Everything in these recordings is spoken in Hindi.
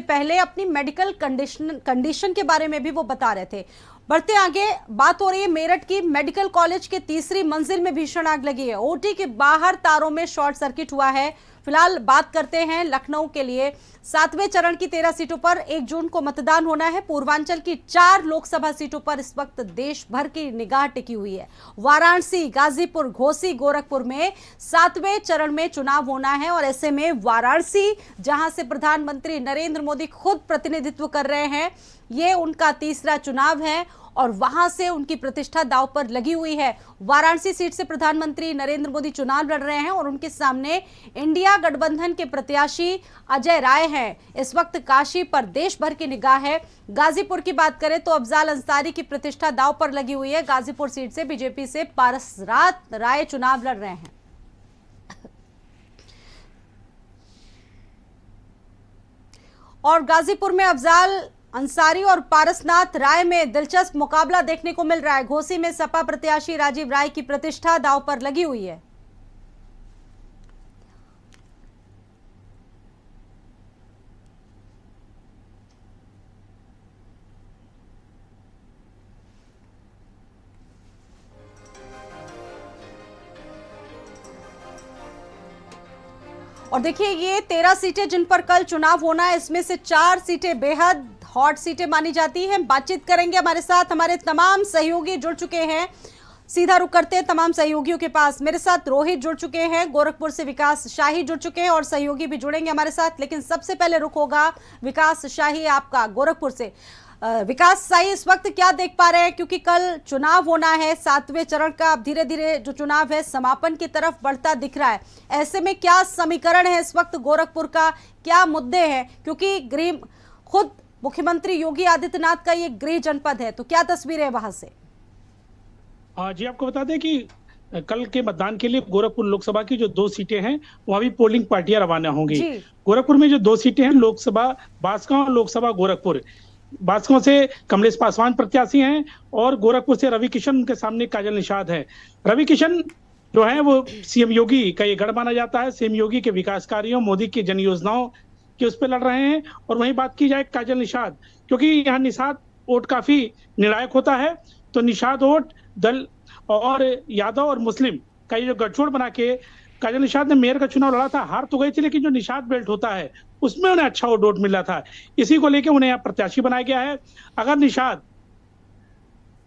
पहले अपनी मेडिकल कंडीशन के बारे में भी वो बता रहे थे। बढ़ते आगे, बात हो रही है मेरठ की। मेडिकल कॉलेज के तीसरी मंजिल में भीषण आग लगी है। ओटी के बाहर तारों में शॉर्ट सर्किट हुआ है। फिलहाल बात करते हैं लखनऊ के लिए। 7वें चरण की 13 सीटों पर 1 जून को मतदान होना है। पूर्वांचल की 4 लोकसभा सीटों पर इस वक्त देश भर की निगाह टिकी हुई है। वाराणसी, गाजीपुर, घोसी, गोरखपुर में 7वें चरण में चुनाव होना है और ऐसे में वाराणसी, जहां से प्रधानमंत्री नरेंद्र मोदी खुद प्रतिनिधित्व कर रहे हैं, ये उनका तीसरा चुनाव है और वहां से उनकी प्रतिष्ठा दांव पर लगी हुई है। वाराणसी सीट से प्रधानमंत्री नरेंद्र मोदी चुनाव लड़ रहे हैं और उनके सामने इंडिया गठबंधन के प्रत्याशी अजय राय हैं। इस वक्त काशी पर देश भर की निगाह है। गाजीपुर की बात करें तो अफजाल अंसारी की प्रतिष्ठा दांव पर लगी हुई है। गाजीपुर सीट से बीजेपी से पारस राय चुनाव लड़ रहे हैं। और गाजीपुर में अफजाल अंसारी और पारसनाथ राय में दिलचस्प मुकाबला देखने को मिल रहा है। घोसी में सपा प्रत्याशी राजीव राय की प्रतिष्ठा दांव पर लगी हुई है। और देखिए, ये 13 सीटें जिन पर कल चुनाव होना है, इसमें से 4 सीटें बेहद हॉट सीटें मानी जाती हैं। बातचीत करेंगे, हमारे साथ हमारे तमाम सहयोगी जुड़ चुके हैं। सीधा रुख करते हैं तमाम सहयोगियों के पास। मेरे साथ रोहित जुड़ चुके हैं, गोरखपुर से विकास शाही जुड़ चुके हैं और सहयोगी भी जुड़ेंगे हमारे साथ। लेकिन सबसे पहले रुख होगा विकास शाही आपका गोरखपुर से। विकास शाही, इस वक्त क्या देख पा रहे हैं, क्योंकि कल चुनाव होना है 7वें चरण का। अब धीरे धीरे जो चुनाव है समापन की तरफ बढ़ता दिख रहा है। ऐसे में क्या समीकरण है इस वक्त गोरखपुर का, क्या मुद्दे हैं, क्योंकि गृह खुद मुख्यमंत्री योगी आदित्यनाथ का ये गृह जनपद है, तो क्या तस्वीर है वहां से? जी, आपको बता दें कि कल के मतदान के लिए गोरखपुर लोकसभा की जो 2 सीटें हैं वहां भी पोलिंग पार्टियां रवाना होंगी। गोरखपुर में जो 2 सीटें हैं, लोकसभा बांसगांव और लोकसभा गोरखपुर। बांसगांव से कमलेश पासवान प्रत्याशी हैं और गोरखपुर से रवि किशन, उनके सामने काजल निषाद है। रवि किशन जो है वो सीएम योगी का ये गढ़ माना जाता है। सीएम योगी के विकास कार्यों, मोदी की जन योजनाओं के उस पर लड़ रहे हैं। और वहीं बात की जाए काजल निषाद, क्योंकि यहाँ निषाद वोट काफी निर्णायक होता है, तो निषाद वोट दल और यादव और मुस्लिम का ये जो गठजोड़ बना के काजल निषाद ने मेयर का चुनाव लड़ा था। हार तो गई थी, लेकिन जो निषाद बेल्ट होता है उसमें उन्हें अच्छा वोट मिला था। इसी को लेकर उन्हें यहाँ प्रत्याशी बनाया गया है। अगर निषाद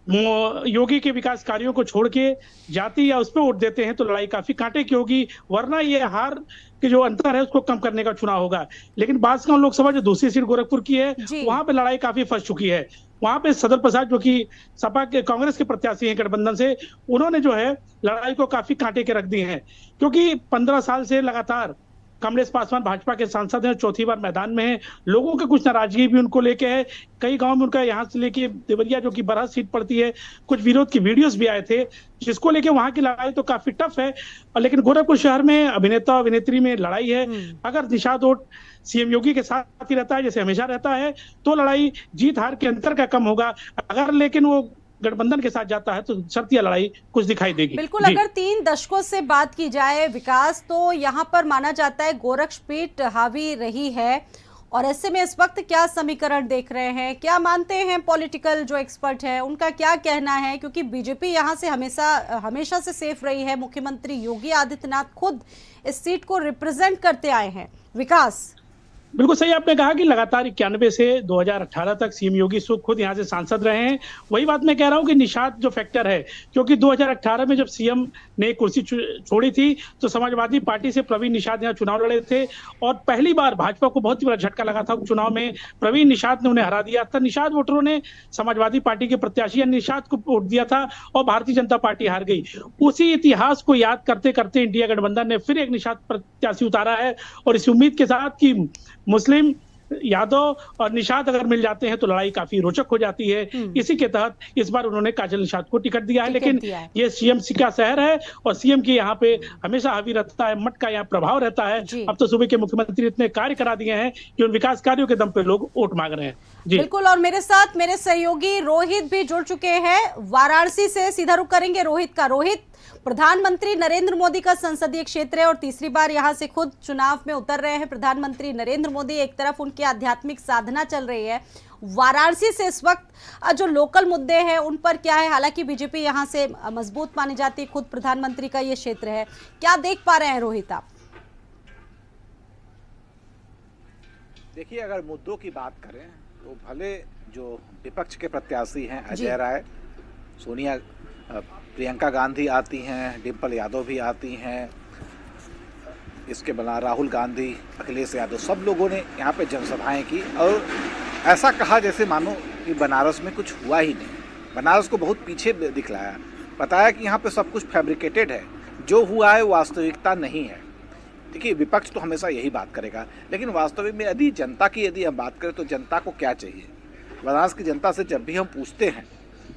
योगी के विकास कार्यों को छोड़ के जाति या उस पर वोट देते हैं तो लड़ाई काफी कांटे की होगी, वरना ये हार के जो अंतर है उसको कम करने का चुनाव होगा। लेकिन बांसगांव लोकसभा जो दूसरी सीट गोरखपुर की है, वहां पे लड़ाई काफी फंस चुकी है। वहां पे सदर प्रसाद, जो कि सपा के कांग्रेस के प्रत्याशी हैं गठबंधन से, उन्होंने जो है लड़ाई को काफी कांटे के रख दी है, क्योंकि 15 साल से लगातार कमलेश पासवान भाजपा के सांसद हैं, चौथी बार मैदान में हैं। लोगों की कुछ नाराजगी भी उनको लेके है। कई गांव में उनका यहाँ से लेके देवरिया, जो कि बरहत सीट पड़ती है, कुछ विरोध की वीडियोस भी आए थे, जिसको लेके वहां की लड़ाई तो काफी टफ है। लेकिन गोरखपुर शहर में अभिनेता अभिनेत्री में लड़ाई है। अगर निषाद वोट सीएम योगी के साथ ही रहता है, जैसे हमेशा रहता है, तो लड़ाई जीत हार के अंतर का कम होगा। अगर लेकिन वो गठबंधन के साथ जाता है तो शर्तिया लड़ाई कुछ दिखाई देगी। बिल्कुल, अगर 3 दशकों से बात की जाए विकास, तो यहाँ पर माना जाता है गोरक्षपीठ हावी रही है। और ऐसे में इस वक्त क्या समीकरण देख रहे हैं, क्या मानते हैं पॉलिटिकल जो एक्सपर्ट है, उनका क्या कहना है, क्योंकि बीजेपी यहाँ से हमेशा से सेफ रही है। मुख्यमंत्री योगी आदित्यनाथ खुद इस सीट को रिप्रेजेंट करते आए हैं। विकास, बिल्कुल सही आपने कहा कि लगातार 91 से 2018 तक सीएम योगी खुद यहाँ से सांसद रहे हैं। वही बात मैं कह रहा हूँ कि निषाद जो फैक्टर है, क्योंकि 2018 में जब सीएम ने कुर्सी छोड़ी थी तो समाजवादी पार्टी से प्रवीण निषाद यहाँ चुनाव लड़े थे और पहली बार भाजपा को बहुत ही बड़ा झटका लगा था चुनाव में। प्रवीण निषाद ने उन्हें हरा दिया था। निषाद वोटरों ने समाजवादी पार्टी के प्रत्याशी निषाद को वोट दिया था और भारतीय जनता पार्टी हार गई। उसी इतिहास को याद करते करते इंडिया गठबंधन ने फिर एक निषाद प्रत्याशी उतारा है और इस उम्मीद के साथ कि मुस्लिम, यादव और निषाद अगर मिल जाते हैं तो लड़ाई काफी रोचक हो जाती है। इसी के तहत इस बार उन्होंने काजल निषाद को टिकट दिया है। लेकिन ये सीएम का शहर है और सीएम की यहाँ पे हमेशा हावी रहता है, मठ का यहाँ प्रभाव रहता है। अब तो सूबे के मुख्यमंत्री इतने कार्य करा दिए हैं कि उन विकास कार्यों के दम पे लोग वोट मांग रहे हैं। जी बिल्कुल, और मेरे साथ मेरे सहयोगी रोहित भी जुड़ चुके हैं। वाराणसी से सीधा रुख करेंगे रोहित का। रोहित, प्रधानमंत्री नरेंद्र मोदी का संसदीय क्षेत्र है और तीसरी बार यहां से खुद चुनाव में उतर रहे हैं प्रधानमंत्री नरेंद्र मोदी। एक तरफ उनके की आध्यात्मिक साधना चल रही है। वाराणसी से इस वक्त जो लोकल मुद्दे हैं उन पर क्या है? हालांकि बीजेपी यहाँ से मजबूत मानी जाती है, खुद प्रधानमंत्री का ये क्षेत्र है, क्या देख पा रहे हैं रोहित आप? देखिए, अगर मुद्दों की बात करें तो भले जो विपक्ष के प्रत्याशी हैं अजय राय, सोनिया, प्रियंका गांधी आती हैं, डिम्पल यादव भी आती हैं, इसके बना राहुल गांधी, अखिलेश यादव, सब लोगों ने यहाँ पे जनसभाएं की और ऐसा कहा जैसे मानो कि बनारस में कुछ हुआ ही नहीं। बनारस को बहुत पीछे दिखलाया, बताया कि यहाँ पे सब कुछ फैब्रिकेटेड है, जो हुआ है वास्तविकता नहीं है। देखिए, विपक्ष तो हमेशा यही बात करेगा, लेकिन वास्तविक में यदि जनता की हम बात करें तो जनता को क्या चाहिए? बनारस की जनता से जब भी हम पूछते हैं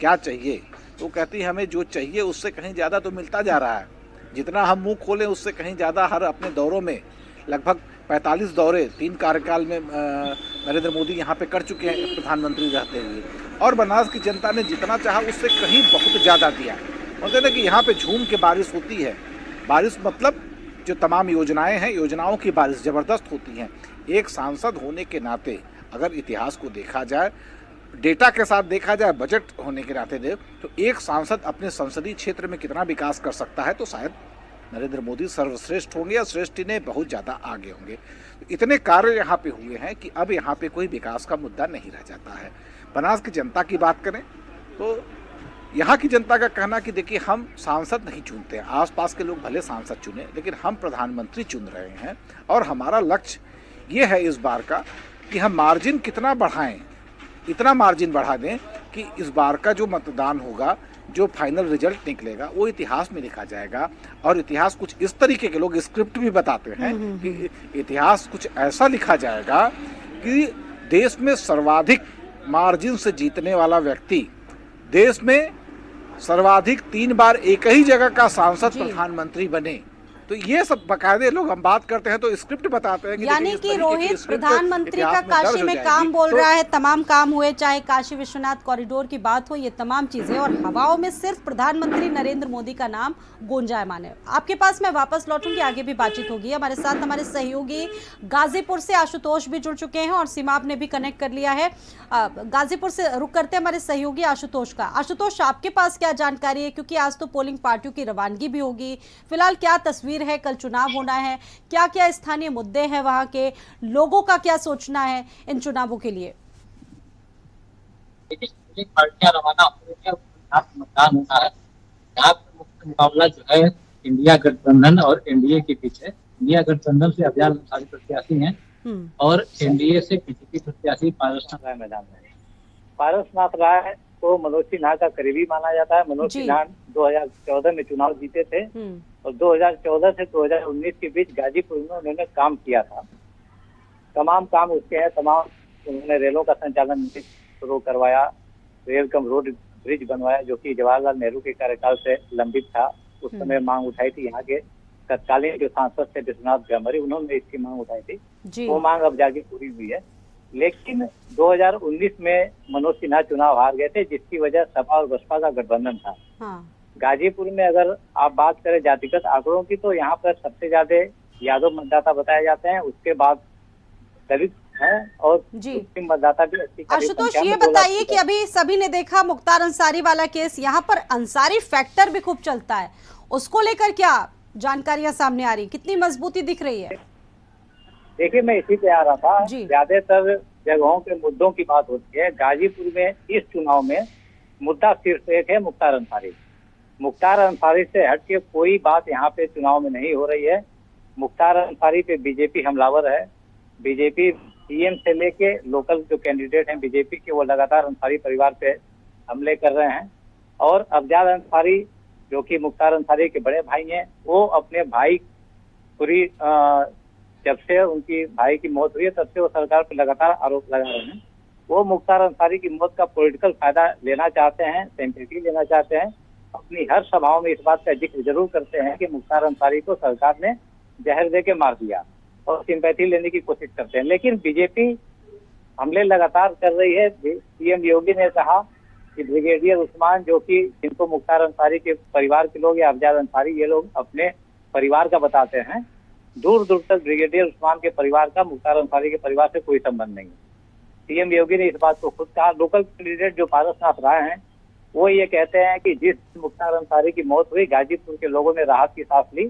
क्या चाहिए तो कहती है हमें जो चाहिए उससे कहीं ज़्यादा तो मिलता जा रहा है। जितना हम मुंह खोलें उससे कहीं ज़्यादा हर अपने दौरों में लगभग 45 दौरे 3 कार्यकाल में नरेंद्र मोदी यहाँ पे कर चुके हैं प्रधानमंत्री रहते हुए, और बनारस की जनता ने जितना चाहा उससे कहीं बहुत ज़्यादा दिया। बोलते ना कि यहाँ पे झूम के बारिश होती है। बारिश मतलब जो तमाम योजनाएं हैं, योजनाओं की बारिश ज़बरदस्त होती हैं। एक सांसद होने के नाते अगर इतिहास को देखा जाए, डेटा के साथ देखा जाए, बजट होने के नाते दे तो एक सांसद अपने संसदीय क्षेत्र में कितना विकास कर सकता है, तो शायद नरेंद्र मोदी सर्वश्रेष्ठ होंगे या श्रेष्ठ ने बहुत ज़्यादा आगे होंगे। तो इतने कार्य यहाँ पे हुए हैं कि अब यहाँ पे कोई विकास का मुद्दा नहीं रह जाता है। बनारस की जनता की बात करें तो यहाँ की जनता का कहना कि देखिए, हम सांसद नहीं चुनते हैं, आसपास के लोग भले सांसद चुने, लेकिन हम प्रधानमंत्री चुन रहे हैं और हमारा लक्ष्य ये है इस बार का कि हम मार्जिन कितना बढ़ाएं, इतना मार्जिन बढ़ा दें कि इस बार का जो मतदान होगा, जो फाइनल रिजल्ट निकलेगा वो इतिहास में लिखा जाएगा। और इतिहास कुछ इस तरीके के लोग स्क्रिप्ट भी बताते हैं कि इतिहास कुछ ऐसा लिखा जाएगा कि देश में सर्वाधिक मार्जिन से जीतने वाला व्यक्ति, देश में सर्वाधिक 3 बार एक ही जगह का सांसद प्रधानमंत्री बने। तो ये सब बकायदे लोग हम बात करते हैं तो स्क्रिप्ट बताते हैं कि यानी कि रोहित, प्रधानमंत्री का काशी में काम बोल रहा है, तमाम काम हुए, चाहे काशी विश्वनाथ कॉरिडोर की बात हो, ये तमाम चीजें, और हवाओं में सिर्फ प्रधानमंत्री नरेंद्र मोदी का नाम गूंजायमान है। आपके पास मैं वापस लौटूंगी, आगे भी बातचीत होगी। हमारे साथ हमारे सहयोगी गाजीपुर से आशुतोष भी जुड़ चुके हैं और सीमाप ने भी कनेक्ट कर लिया है। गाजीपुर से रुक करते हैं हमारे सहयोगी आशुतोष का। आशुतोष, आपके पास क्या जानकारी है, क्योंकि आज तो पोलिंग पार्टियों की रवानगी भी होगी, फिलहाल क्या तस्वीर है, कल चुनाव होना है, क्या क्या स्थानीय मुद्दे हैं, वहां के लोगों का क्या सोचना है इन चुनावों के लिए? पार्टियां रवाना होने मतदान होना है। यहाँ पर मुख्य मुकाबला जो है इंडिया गठबंधन और एनडीए के बीच है। इंडिया गठबंधन से अफजाल अंसारी प्रत्याशी हैं और एनडीए से बीजेपी प्रत्याशी पारसनाथ राय मैदान में। पारसनाथ राय को मनोज सिन्हा का करीबी माना जाता है। मनोज सिन्हा 2014 में चुनाव जीते थे और 2014 से 2019 के बीच गाजीपुर में उन्होंने काम किया था। तमाम काम उसके हैं, तमाम उन्होंने रेलों का संचालन शुरू करवाया, रेल कम रोड ब्रिज बनवाया जो कि जवाहरलाल नेहरू के कार्यकाल से लंबित था। उस समय मांग उठाई थी यहाँ के तत्कालीन जो सांसद थे विश्वनाथ गमरी, उन्होंने इसकी मांग उठाई थी। वो मांग अब जाके पूरी हुई है, लेकिन 2019 में मनोज सिन्हा चुनाव हार गए थे, जिसकी वजह सपा और बसपा का गठबंधन था। गाजीपुर में अगर आप बात करें जातिगत आंकड़ों की तो यहाँ पर सबसे ज्यादा यादव मतदाता बताए जाते हैं, उसके बाद दलित हैं और मुस्लिम मतदाता भी अच्छी। आशुतोष, ये बताइए कि अभी सभी ने देखा मुख्तार अंसारी वाला केस, यहाँ पर अंसारी फैक्टर भी खूब चलता है, उसको लेकर क्या जानकारियां सामने आ रही, कितनी मजबूती दिख रही है? देखिए, मैं इसी पे आ रहा था। ज्यादातर जगहों के मुद्दों की बात होती है। गाजीपुर में इस चुनाव में मुद्दा सिर्फ एक है, मुख्तार अंसारी। मुख्तार अंसारी से हटके कोई बात यहाँ पे चुनाव में नहीं हो रही है। मुख्तार अंसारी पे बीजेपी हमलावर है। बीजेपी सीएम से लेके लोकल जो कैंडिडेट हैं बीजेपी के, वो लगातार अंसारी परिवार पे हमले कर रहे हैं। और अफजाल अंसारी जो कि मुख्तार अंसारी के बड़े भाई हैं, वो अपने भाई पूरी जब से उनकी भाई की मौत हुई है तब से वो सरकार पर लगातार आरोप लगा रहे हैं। वो मुख्तार अंसारी की मौत का पॉलिटिकल फायदा लेना चाहते हैं, सिंपैथी लेना चाहते हैं। अपनी हर सभाओं में इस बात का जिक्र जरूर करते हैं कि मुख्तार अंसारी को सरकार ने जहर दे के मार दिया और सिंपैथी लेने की कोशिश करते हैं। लेकिन बीजेपी हमले लगातार कर रही है। सीएम योगी ने कहा कि ब्रिगेडियर उस्मान, जो कि जिनको मुख्तार अंसारी के परिवार के लोग या अफजाल अंसारी ये लोग अपने परिवार का बताते हैं, दूर दूर तक ब्रिगेडियर उस्मान के परिवार का मुख्तार अंसारी के परिवार से कोई संबंध नहीं है। सीएम योगी ने इस बात को खुद कहा। लोकल कैंडिडेट जो पारसनाथ राय हैं वो ये कहते हैं कि जिस मुख्तार अंसारी की मौत हुई, गाजीपुर के लोगों ने राहत की सांस ली।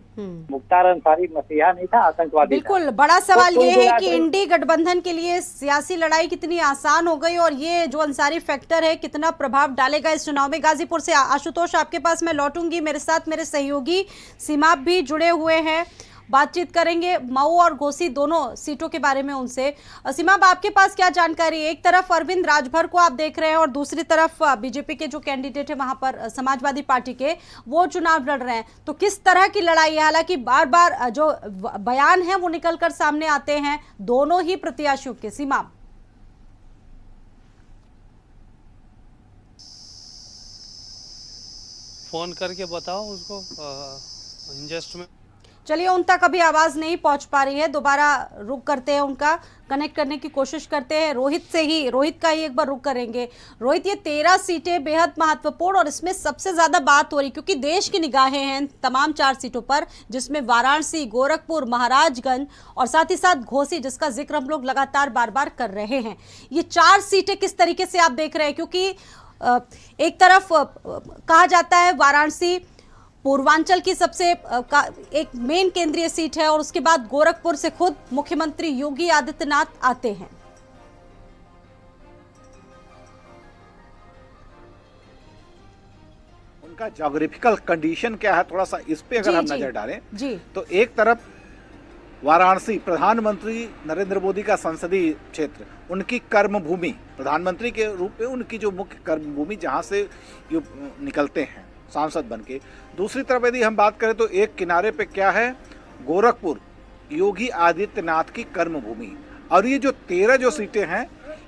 मुख्तार अंसारी मसीहा नहीं था, आतंकवादी था। बिल्कुल, बड़ा सवाल ये है कि इंडी गठबंधन के लिए सियासी लड़ाई कितनी आसान हो गई और ये जो अंसारी फैक्टर है कितना प्रभाव डालेगा इस चुनाव में। गाजीपुर से आशुतोष आपके पास मैं लौटूंगी, मेरे साथ मेरे सहयोगी सीमाप भी जुड़े हुए हैं, बातचीत करेंगे मऊ और घोसी दोनों सीटों के बारे में उनसे। सीमाप, आपके पास क्या जानकारी है? एक तरफ अरविंद राजभर को आप देख रहे हैं और दूसरी तरफ बीजेपी के जो कैंडिडेट है वहां पर समाजवादी पार्टी के वो चुनाव लड़ रहे हैं, तो किस तरह की लड़ाई है? हालांकि बार बार जो बयान है वो निकलकर सामने आते हैं दोनों ही प्रत्याशियों के। सीमाप, फोन करके बताओ उसको जस्ट में। चलिए, उन तक अभी आवाज नहीं पहुंच पा रही है, दोबारा रुक करते हैं, उनका कनेक्ट करने की कोशिश करते हैं। रोहित का ही एक बार रुक करेंगे। रोहित, ये 13 सीटें बेहद महत्वपूर्ण और इसमें सबसे ज्यादा बात हो रही क्योंकि देश की निगाहें हैं तमाम 4 सीटों पर, जिसमें वाराणसी, गोरखपुर, महाराजगंज और साथ ही साथ घोसी, जिसका जिक्र हम लोग लगातार बार बार कर रहे हैं। ये 4 सीटें किस तरीके से आप देख रहे हैं? क्योंकि एक तरफ कहा जाता है वाराणसी पूर्वांचल की सबसे एक मेन केंद्रीय सीट है और उसके बाद गोरखपुर से खुद मुख्यमंत्री योगी आदित्यनाथ आते हैं। उनका ज्योग्राफिकल कंडीशन क्या है, थोड़ा सा इस पे अगर हम नजर डालें जी, तो एक तरफ वाराणसी प्रधानमंत्री नरेंद्र मोदी का संसदीय क्षेत्र, उनकी कर्मभूमि, प्रधानमंत्री के रूप में उनकी जो मुख्य कर्मभूमि जहां से निकलते हैं सांसद बनके। दूसरी तरफ यदि हम बात करें तो एक किनारे पे क्या है, गोरखपुर, योगी आदित्यनाथ की कर्मभूमि। और ये जो 13 जो सीटें हैं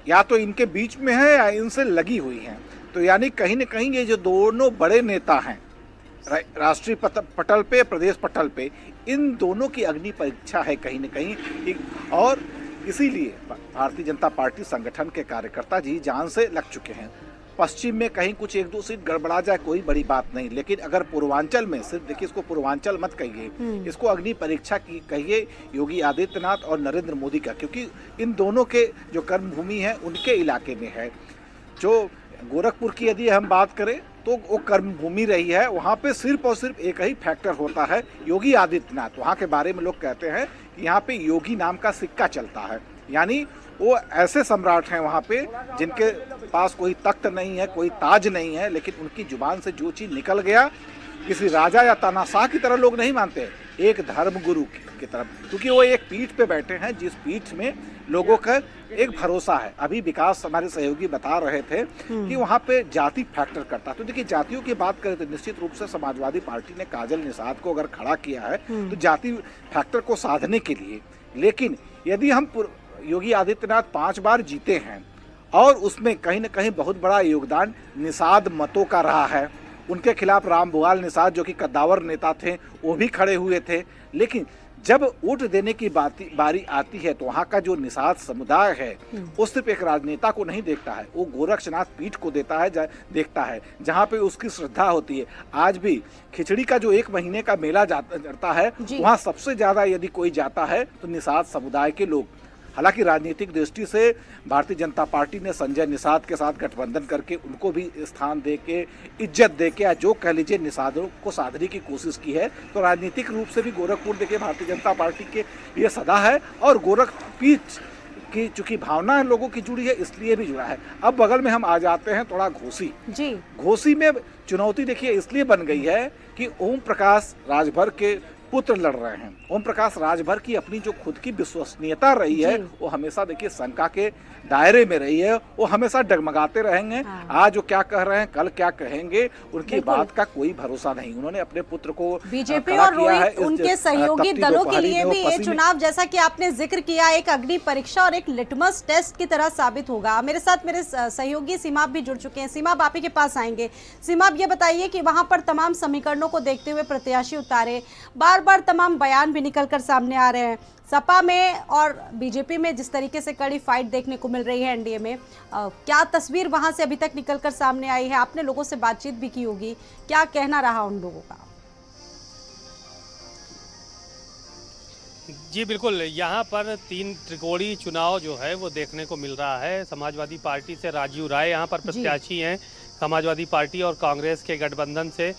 या तो इनके बीच में है या इनसे लगी हुई हैं, तो यानी कहीं न कहीं ये जो दोनों बड़े नेता हैं राष्ट्रीय पटल पे, प्रदेश पटल पे, इन दोनों की अग्नि परीक्षा है कहीं न कहीं। और इसीलिए भारतीय जनता पार्टी संगठन के कार्यकर्ता जी जान से लग चुके हैं। पश्चिम में कहीं कुछ 1-2 सीट गड़बड़ा जाए कोई बड़ी बात नहीं, लेकिन अगर पूर्वांचल में, सिर्फ देखिए इसको पूर्वांचल मत कहिए, इसको अग्नि परीक्षा की कहिए योगी आदित्यनाथ और नरेंद्र मोदी का, क्योंकि इन दोनों के जो कर्मभूमि है उनके इलाके में है। जो गोरखपुर की यदि हम बात करें तो वो कर्मभूमि रही है, वहाँ पे सिर्फ और सिर्फ एक ही फैक्टर होता है, योगी आदित्यनाथ। वहाँ के बारे में लोग कहते हैं कि यहाँ पे योगी नाम का सिक्का चलता है, यानी वो ऐसे सम्राट हैं वहाँ पे जिनके पास कोई तख्त नहीं है, कोई ताज नहीं है, लेकिन उनकी जुबान से जो चीज़ निकल गया किसी राजा या तानाशाह की तरह लोग नहीं मानते, एक धर्मगुरु की तरफ, क्योंकि वो एक पीठ पे बैठे हैं जिस पीठ में लोगों का एक भरोसा है। अभी विकास हमारे सहयोगी बता रहे थे कि वहाँ पे जाति फैक्टर करता है। तो देखिए, जातियों की बात करें तो निश्चित रूप से समाजवादी पार्टी ने काजल निषाद को अगर खड़ा किया है तो जाति फैक्टर को साधने के लिए। लेकिन यदि हम योगी आदित्यनाथ 5 बार जीते हैं और उसमें कहीं न कहीं बहुत बड़ा योगदान निषाद मतों का रहा है। उनके खिलाफ रामभुआल निषाद जो कि कद्दावर नेता थे वो भी खड़े हुए थे, लेकिन जब वोट देने की बारी आती है तो वहाँ का जो निषाद समुदाय है वो सिर्फ एक राजनेता को नहीं देखता है, वो गोरक्षनाथ पीठ को देखता है जहाँ पे उसकी श्रद्धा होती है। आज भी खिचड़ी का जो 1 महीने का मेला जाता है वहाँ सबसे ज्यादा यदि कोई जाता है तो निषाद समुदाय के लोग। हालांकि राजनीतिक दृष्टि से भारतीय जनता पार्टी ने संजय निषाद के साथ गठबंधन करके उनको भी स्थान दे के, इज्जत दे के, जो कह लीजिए निषादों को साधने की कोशिश की है। तो राजनीतिक रूप से भी गोरखपुर देखिए भारतीय जनता पार्टी के लिए सदा है और गोरखपीठ की चूंकि भावना लोगों की जुड़ी है इसलिए भी जुड़ा है। अब बगल में हम आ जाते हैं थोड़ा घोसी जी। घोसी में चुनौती देखिए इसलिए बन गई है कि ओम प्रकाश राजभर के पुत्र लड़ रहे हैं। ओम प्रकाश राजभर की अपनी जो खुद की विश्वसनीयता रही है वो हमेशा देखिए शंका के दायरे में रही है, वो हमेशा डगमगाते रहेंगे। आज वो क्या कह रहे हैं, कल क्या कहेंगे, उनकी बात का कोई भरोसा नहीं। उन्होंने अपने पुत्र को बीजेपी और रोहित उनके सहयोगी दलों के लिए भी ये चुनाव, जैसा कि आपने जिक्र किया, एक अग्नि परीक्षा और एक लिटमस टेस्ट की तरह साबित होगा। मेरे साथ मेरे सहयोगी सीमाप भी जुड़ चुके हैं। सीमाप, आप ही के पास आएंगे। सीमाप, ये बताइए कि वहां पर तमाम समीकरणों को देखते हुए प्रत्याशी उतारे, बार बार तमाम बयान भी निकलकर सामने आ रहे हैं। सपा में और बीजेपी में जिस तरीके से कड़ी फाइट देखने को मिल रही है एनडीए में, क्या तस्वीर वहां से अभी तक निकलकर सामने आई है? आपने लोगों से बातचीत भी की होगी, क्या कहना रहा उन लोगों का? जी बिल्कुल, यहाँ पर 3 त्रिकोणीय चुनाव जो है वो देखने को मिल रहा है। समाजवादी पार्टी से राजीव राय यहाँ पर प्रत्याशी हैं। समाजवादी पार्टी और कांग्रेस के गठबंधन से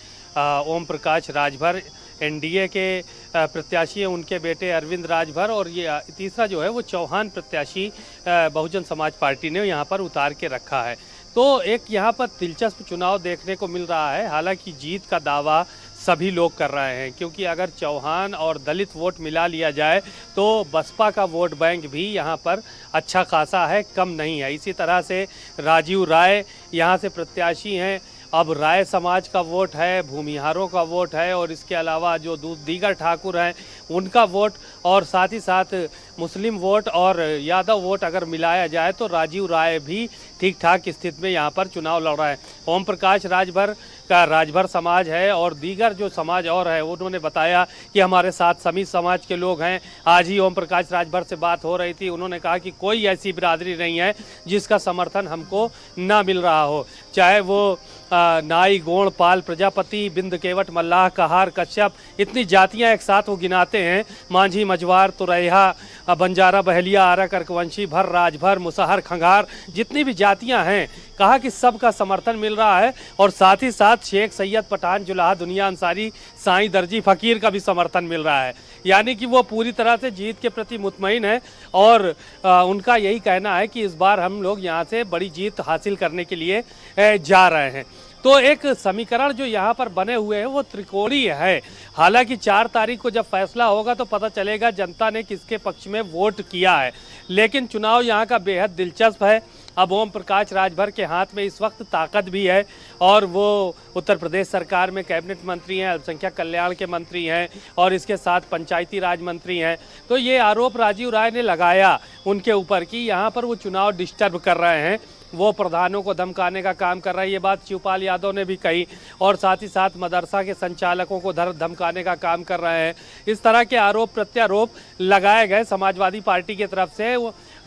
ओम प्रकाश राजभर एनडीए के प्रत्याशी हैं, उनके बेटे अरविंद राजभर, और ये तीसरा जो है वो चौहान प्रत्याशी बहुजन समाज पार्टी ने यहाँ पर उतार के रखा है। तो एक यहाँ पर दिलचस्प चुनाव देखने को मिल रहा है। हालांकि जीत का दावा सभी लोग कर रहे हैं, क्योंकि अगर चौहान और दलित वोट मिला लिया जाए तो बसपा का वोट बैंक भी यहाँ पर अच्छा खासा है, कम नहीं है। इसी तरह से राजीव राय यहाँ से प्रत्याशी हैं। अब राय समाज का वोट है, भूमिहारों का वोट है, और इसके अलावा जो दीगर ठाकुर हैं उनका वोट, और साथ ही साथ मुस्लिम वोट और यादव वोट अगर मिलाया जाए तो राजीव राय भी ठीक ठाक स्थिति में यहाँ पर चुनाव लड़ रहा है। ओम प्रकाश राजभर का राजभर समाज है, और दीगर जो समाज और है उन्होंने बताया कि हमारे साथ सभी समाज के लोग हैं। आज ही ओम प्रकाश राजभर से बात हो रही थी, उन्होंने कहा कि कोई ऐसी बिरादरी नहीं है जिसका समर्थन हमको ना मिल रहा हो, चाहे वो नाई, गोंड, पाल, प्रजापति, बिंद, केवट, मल्लाह, कहार, कश्यप, इतनी जातियां एक साथ वो गिनाते हैं। मांझी, मझवार, तुरैया, बंजारा, बहलिया, आरा, कर्कवंशी, भर, राजभर, मुसहर, खंगार, जितनी भी जातियां हैं, कहा कि सबका समर्थन मिल रहा है। और साथ ही साथ शेख, सैयद, पठान, जुलाहा, दुनिया अंसारी, साईं, दर्जी, फकीर का भी समर्थन मिल रहा है। यानी कि वो पूरी तरह से जीत के प्रति मुतमईन है, और उनका यही कहना है कि इस बार हम लोग यहाँ से बड़ी जीत हासिल करने के लिए जा रहे हैं। तो एक समीकरण जो यहाँ पर बने हुए हैं वो त्रिकोणीय है। हालांकि 4 तारीख को जब फैसला होगा तो पता चलेगा जनता ने किसके पक्ष में वोट किया है, लेकिन चुनाव यहाँ का बेहद दिलचस्प है। अब ओम प्रकाश राजभर के हाथ में इस वक्त ताकत भी है, और वो उत्तर प्रदेश सरकार में कैबिनेट मंत्री हैं, अल्पसंख्यक कल्याण के मंत्री हैं, और इसके साथ पंचायती राज मंत्री हैं। तो ये आरोप राजीव राय ने लगाया उनके ऊपर कि यहाँ पर वो चुनाव डिस्टर्ब कर रहे हैं, वो प्रधानों को धमकाने का काम कर रहा है। ये बात शिवपाल यादव ने भी कही, और साथ ही साथ मदरसा के संचालकों को धमकाने का काम कर रहे हैं। इस तरह के आरोप प्रत्यारोप लगाए गए समाजवादी पार्टी की तरफ से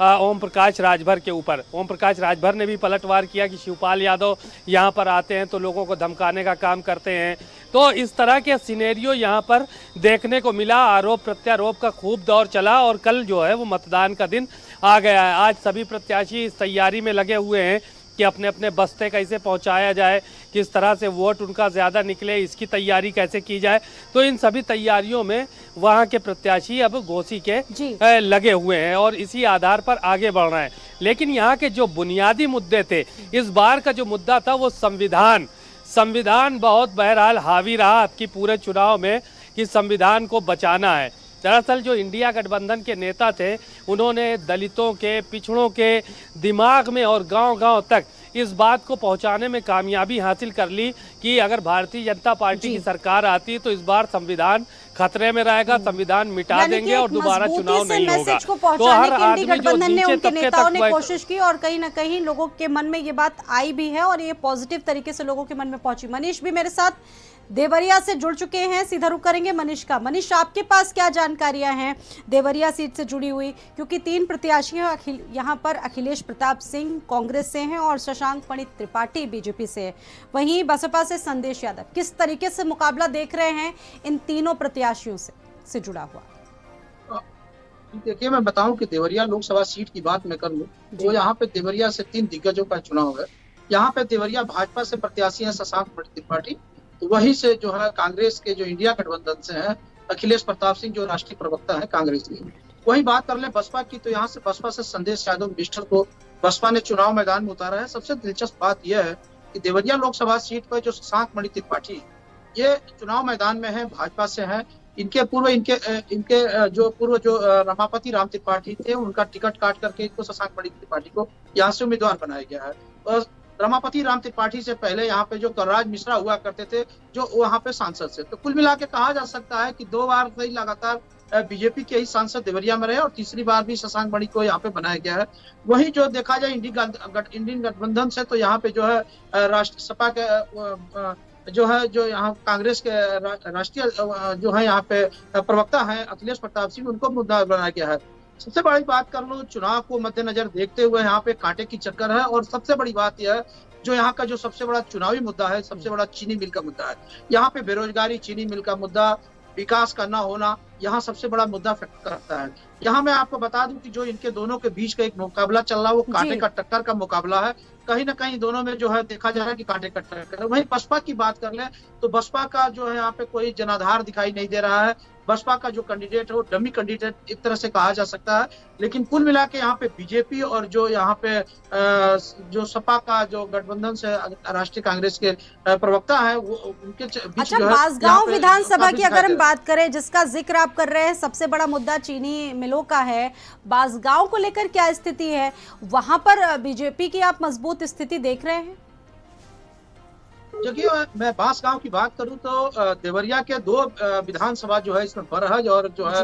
ओम प्रकाश राजभर के ऊपर। ओम प्रकाश राजभर ने भी पलटवार किया कि शिवपाल यादव यहाँ पर आते हैं तो लोगों को धमकाने का काम करते हैं। तो इस तरह के सिनेरियो यहाँ पर देखने को मिला। आरोप प्रत्यारोप का खूब दौर चला, और कल जो है वो मतदान का दिन आ गया है। आज सभी प्रत्याशी इस तैयारी में लगे हुए हैं कि अपने अपने बस्ते कैसे पहुंचाया जाए, किस तरह से वोट उनका ज़्यादा निकले, इसकी तैयारी कैसे की जाए। तो इन सभी तैयारियों में वहां के प्रत्याशी अब घोसी के लगे हुए हैं, और इसी आधार पर आगे बढ़ रहे हैं। लेकिन यहाँ के जो बुनियादी मुद्दे थे, इस बार का जो मुद्दा था वो संविधान बहुत बहरहाल हावी रहा आपकी पूरे चुनाव में, कि संविधान को बचाना है। दरअसल जो इंडिया गठबंधन के नेता थे उन्होंने दलितों के, पिछड़ों के दिमाग में और गांव-गांव तक इस बात को पहुंचाने में कामयाबी हासिल कर ली कि अगर भारतीय जनता पार्टी की सरकार आती है तो इस बार संविधान खतरे में रहेगा, संविधान मिटा देंगे और दोबारा चुनाव नहीं होगा। तो हर आदमी गठबंधन ने, उनके नेताओं ने कोशिश की, और कहीं ना कहीं लोगों के मन में ये बात आई भी है, और ये पॉजिटिव तरीके से लोगों के मन में पहुंची। मनीष भी मेरे साथ देवरिया से जुड़ चुके हैं, सीधा रुख करेंगे मनीष का। मनीष, आपके पास क्या जानकारियां हैं देवरिया सीट से जुड़ी हुई, क्योंकि 3 प्रत्याशी हैं यहाँ पर। अखिलेश प्रताप सिंह कांग्रेस से हैं, और शशांक मणि त्रिपाठी बीजेपी से है, वहीं बसपा से संदेश यादव। किस तरीके से मुकाबला देख रहे हैं इन तीनों प्रत्याशियों से जुड़ा हुआ? देखिए, मैं बताऊं कि देवरिया लोकसभा सीट की बात मैं कर लूं तो यहाँ पे देवरिया से 3 दिग्गजों का चुनाव है। यहाँ पे देवरिया भाजपा से प्रत्याशी है शशांक मणि त्रिपाठी, तो वहीं से जो है कांग्रेस के जो इंडिया गठबंधन से हैं अखिलेश प्रताप सिंह जो राष्ट्रीय प्रवक्ता है कांग्रेस के। वहीं बात कर ले बसपा की, तो यहाँ से बसपा से संदेश यादव मिनिस्टर को बसपा ने चुनाव मैदान में उतारा है। सबसे दिलचस्प बात यह है कि देवरिया लोकसभा सीट पर जो शशांक मणि त्रिपाठी ये चुनाव मैदान में है, भाजपा से है। इनके पूर्व जो रमापति राम त्रिपाठी थे उनका टिकट काट करके इनको शशांक मणि त्रिपाठी को यहाँ से उम्मीदवार बनाया गया है। और रमापति राम त्रिपाठी से पहले यहाँ पे जो कलराज मिश्रा हुआ करते थे जो वहाँ पे सांसद से, तो कुल मिला के कहा जा सकता है कि 2 बार से लगातार बीजेपी के ही सांसद देवरिया में रहे, और तीसरी बार भी शशांक मणि को यहाँ पे बनाया गया है। वहीं जो देखा जाए इंडियन गठबंधन से, तो यहाँ पे जो है राष्ट्र सपा के जो यहाँ कांग्रेस के राष्ट्रीय जो है यहाँ पे प्रवक्ता है अखिलेश प्रताप सिंह, उनको मुद्दा बनाया गया है। सबसे बड़ी बात कर लो, चुनाव को मद्देनजर देखते हुए यहाँ पे कांटे की चक्कर है, और सबसे बड़ी बात यह है जो यहाँ का जो सबसे बड़ा चुनावी मुद्दा है, सबसे बड़ा चीनी मिल का मुद्दा है। यहाँ पे बेरोजगारी, चीनी मिल का मुद्दा, विकास का न होना यहाँ सबसे बड़ा मुद्दा करता है। यहाँ मैं आपको बता दूं कि जो इनके दोनों के बीच का एक मुकाबला चल रहा है वो कांटे का टक्कर का मुकाबला है। कहीं ना कहीं दोनों में जो है देखा जा रहा है कि कांटे का टक्कर है। वहीं बसपा की बात कर ले तो बसपा का जो है यहाँ पे कोई जनाधार दिखाई नहीं दे रहा है। बसपा का जो कैंडिडेट है वो डमी कैंडिडेट एक तरह से कहा जा सकता है। लेकिन कुल मिला के यहाँ पे बीजेपी और जो यहाँ पे जो सपा का जो गठबंधन से राष्ट्रीय कांग्रेस के प्रवक्ता है वो उनके बीच अच्छा, जो है बांसगांव विधानसभा की अगर हम काफी बात करें, जिसका जिक्र आप कर रहे हैं, सबसे बड़ा मुद्दा चीनी मिलों का है। बांसगांव को लेकर क्या स्थिति है? वहां पर बीजेपी की आप मजबूत स्थिति देख रहे हैं? देखिए, मैं बांसगांव की बात करूं तो देवरिया के 2 विधानसभा जो है इसमें बरहज और जो है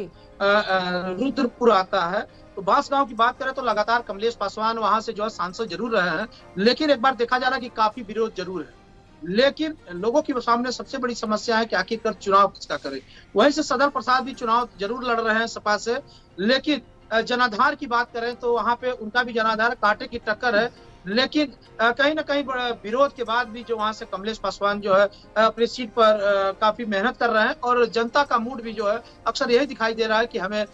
रुद्रपुर आता है। तो बांसगांव की बात करें तो लगातार कमलेश पासवान वहां से जो है सांसद जरूर रहे हैं, लेकिन एक बार देखा जा रहा है कि काफी विरोध जरूर है। लेकिन लोगों के सामने सबसे बड़ी समस्या है कि आखिरकार चुनाव किसका करें। वहीं से सदर प्रसाद भी चुनाव जरूर लड़ रहे हैं सपा से, लेकिन जनाधार की बात करें तो वहां पे उनका भी जनाधार कांटे की टक्कर है। लेकिन कहीं ना कहीं विरोध के बाद भी जो वहां से कमलेश पासवान जो है अपनी सीट पर काफी मेहनत कर रहे हैं और जनता का मूड भी जो है अक्सर यही दिखाई दे रहा है कि हमें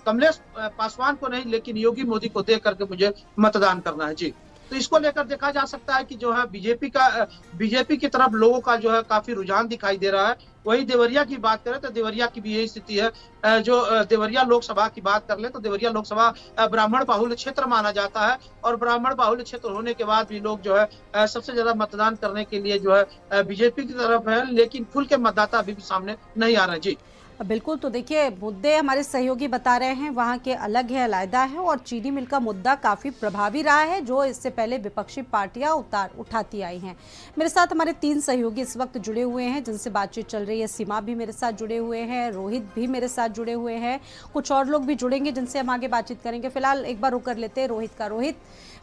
कमलेश पासवान को नहीं लेकिन योगी मोदी को देख करके मुझे मतदान करना है जी। तो इसको लेकर देखा जा सकता है कि जो है बीजेपी की तरफ लोगों का जो है काफी रुझान दिखाई दे रहा है। वही देवरिया की बात करें तो देवरिया की भी यही स्थिति है। जो देवरिया लोकसभा की बात कर ले तो देवरिया लोकसभा ब्राह्मण बाहुल्य क्षेत्र माना जाता है और ब्राह्मण बाहुल्य क्षेत्र होने के बाद भी लोग जो है सबसे ज्यादा मतदान करने के लिए जो है बीजेपी की तरफ है, लेकिन खुल के मतदाता अभी भी सामने नहीं आ रहे जी। बिल्कुल, तो देखिए मुद्दे हमारे सहयोगी बता रहे हैं वहाँ के अलग है, अलग है, और चीनी मिल का मुद्दा काफ़ी प्रभावी रहा है जो इससे पहले विपक्षी पार्टियां उठाती आई हैं। मेरे साथ हमारे 3 सहयोगी इस वक्त जुड़े हुए हैं जिनसे बातचीत चल रही है। सीमा भी मेरे साथ जुड़े हुए हैं, रोहित भी मेरे साथ जुड़े हुए हैं, कुछ और लोग भी जुड़ेंगे जिनसे हम आगे बातचीत करेंगे। फिलहाल एक बार रुक कर लेते हैं रोहित का। रोहित,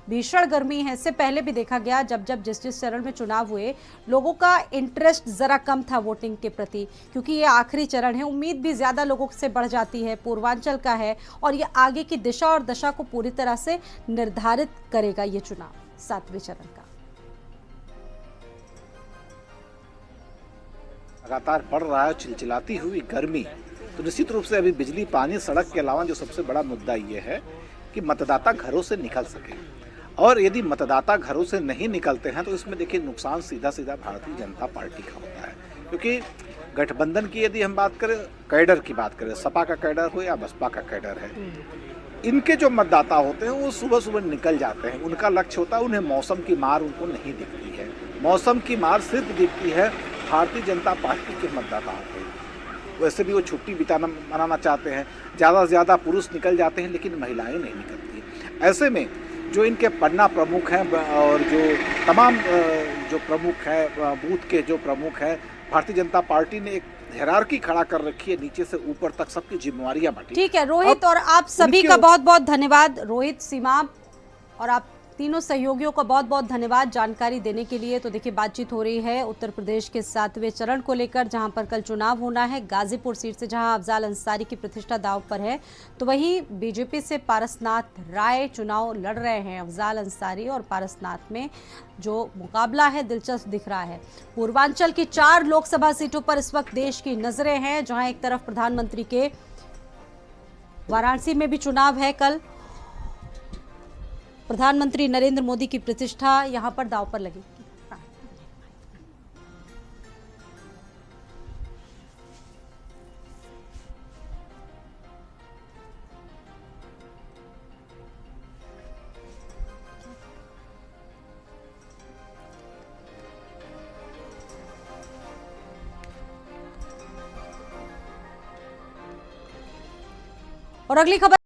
भीषण गर्मी है, इससे पहले भी देखा गया जब जिस चरण में चुनाव हुए लोगों का इंटरेस्ट जरा कम था वोटिंग के प्रति, क्योंकि ये आखिरी चरण है, उम्मीद भी ज्यादा लोगों से बढ़ जाती है, पूर्वांचल का है और ये आगे की दिशा और दशा को पूरी तरह से निर्धारित करेगा ये चुनाव 7वें चरण का। लगातार बढ़ रहा है चिलचिलाती हुई गर्मी, तो निश्चित रूप से अभी बिजली, पानी, सड़क के अलावा जो सबसे बड़ा मुद्दा ये है कि मतदाता घरों से निकल सके। और यदि मतदाता घरों से नहीं निकलते हैं तो इसमें देखिए नुकसान सीधा सीधा भारतीय जनता पार्टी का होता है। क्योंकि गठबंधन की यदि हम बात करें, कैडर की बात करें, सपा का कैडर हो या बसपा का कैडर है, इनके जो मतदाता होते हैं वो सुबह सुबह निकल जाते हैं। उनका लक्ष्य होता है, उन्हें मौसम की मार उनको नहीं दिखती है। मौसम की मार सिर्फ दिखती है भारतीय जनता पार्टी के मतदाताओं को। वैसे भी वो छुट्टी मनाना चाहते हैं, ज़्यादा से ज़्यादा पुरुष निकल जाते हैं लेकिन महिलाएं नहीं निकलती। ऐसे में जो इनके पन्ना प्रमुख हैं और जो तमाम जो प्रमुख हैं, बूथ के जो प्रमुख हैं, भारतीय जनता पार्टी ने एक हायरार्की खड़ा कर रखी है, नीचे से ऊपर तक सबकी जिम्मेवारियां बांटी। ठीक है रोहित, और आप सभी का बहुत बहुत धन्यवाद। रोहित, सीमा और आप तीनों सहयोगियों का बहुत बहुत धन्यवाद जानकारी देने के लिए। तो देखिए बातचीत हो रही है उत्तर प्रदेश के 7वें चरण को लेकर, जहां पर कल चुनाव होना है गाजीपुर सीट से, जहां अफजाल अंसारी की प्रतिष्ठा दांव पर है। तो वहीं बीजेपी से पारसनाथ राय चुनाव लड़ रहे हैं। अफजाल अंसारी और पारसनाथ में जो मुकाबला है दिलचस्प दिख रहा है। पूर्वांचल की 4 लोकसभा सीटों पर इस वक्त देश की नजरें हैं, जहां एक तरफ प्रधानमंत्री के वाराणसी में भी चुनाव है कल। प्रधानमंत्री नरेंद्र मोदी की प्रतिष्ठा यहां पर दांव पर लगी। और अगली खबर